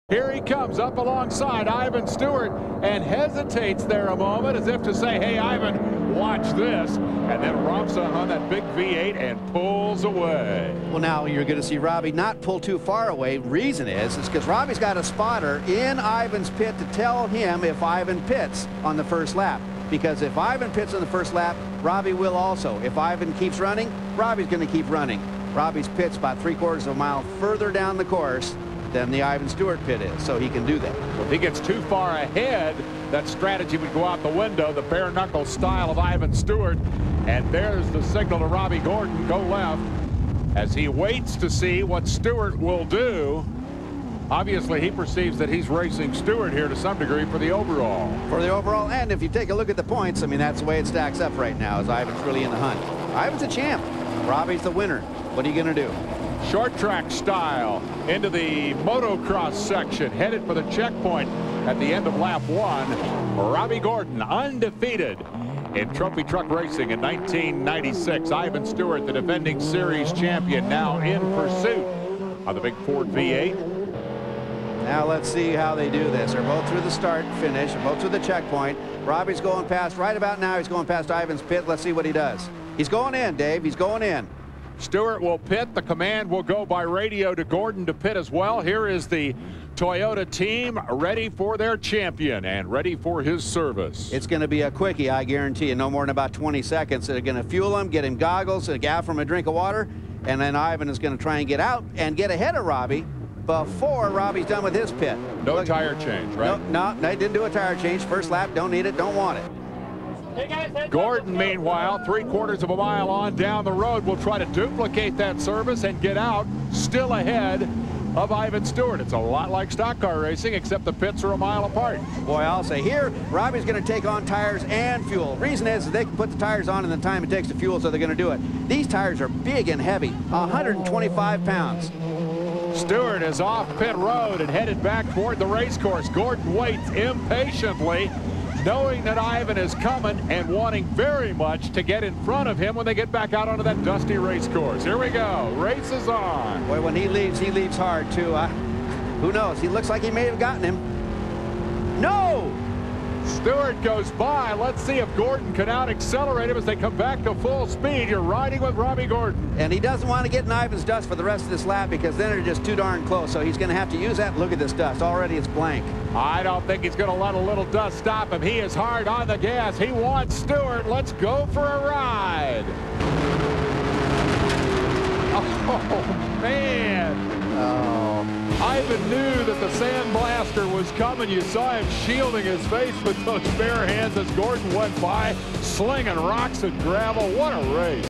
Here he comes up alongside Ivan Stewart and hesitates there a moment as if to say, hey, Ivan, watch this. And then romps on that big V8 and pulls away. Well, now you're going to see Robby not pull too far away. Reason is because Robby's got a spotter in Ivan's pit to tell him if Ivan pits on the first lap. Because if Ivan pits on the first lap, Robby will also. If Ivan keeps running, Robby's going to keep running. Robby's pit's about 3/4 of a mile further down the course than the Ivan Stewart pit is, so he can do that. Well, if he gets too far ahead, that strategy would go out the window, the bare knuckle style of Ivan Stewart. And there's the signal to Robby Gordon, go left, as he waits to see what Stewart will do. Obviously, he perceives that he's racing Stewart here to some degree for the overall. For the overall, and if you take a look at the points, I mean, that's the way it stacks up right now, as Ivan's really in the hunt. Ivan's a champ. Robby's the winner. What are you going to do? Short track style into the motocross section, headed for the checkpoint at the end of lap 1. Robby Gordon undefeated in trophy truck racing in 1996. Ivan Stewart, the defending series champion, now in pursuit of the big Ford V8. Now let's see how they do this. They're both through the start finish, both through the checkpoint. Robby's going past, right about now he's going past Ivan's pit. Let's see what he does. He's going in, Dave. He's going in. Stewart will pit. The command will go by radio to Gordon to pit as well. Here is the Toyota team ready for their champion and ready for his service. It's going to be a quickie, I guarantee you. No more than about 20 seconds. They're going to fuel him, get him goggles, and offer him a drink of water. And then Ivan is going to try and get out and get ahead of Robby before Robby's done with his pit. No tire change, right? No, they didn't do a tire change. First lap, don't need it, don't want it. Gordon, meanwhile, 3/4 of a mile on down the road, will try to duplicate that service and get out, still ahead of Ivan Stewart. It's a lot like stock car racing, except the pits are a mile apart. Boy, I'll say here, Robby's going to take on tires and fuel. Reason is they can put the tires on in the time it takes to fuel, so they're going to do it. These tires are big and heavy, 125 pounds. Stewart is off pit road and headed back toward the race course. Gordon waits impatiently, knowing that Ivan is coming and wanting very much to get in front of him when they get back out onto that dusty race course. Here we go. Race is on. Boy, when he leaves hard, too. Who knows? He looks like he may have gotten him. No! Stewart goes by. Let's see if Gordon can out-accelerate him as they come back to full speed. You're riding with Robby Gordon. And he doesn't want to get in Ivan's dust for the rest of this lap because then they're just too darn close. So he's going to have to use that. Look at this dust. Already it's blank. I don't think he's going to let a little dust stop him. He is hard on the gas. He wants Stewart. Let's go for a ride. Oh, man. Oh. Ivan knew that the sandblaster was coming. You saw him shielding his face with those bare hands as Gordon went by, slinging rocks and gravel. What a race.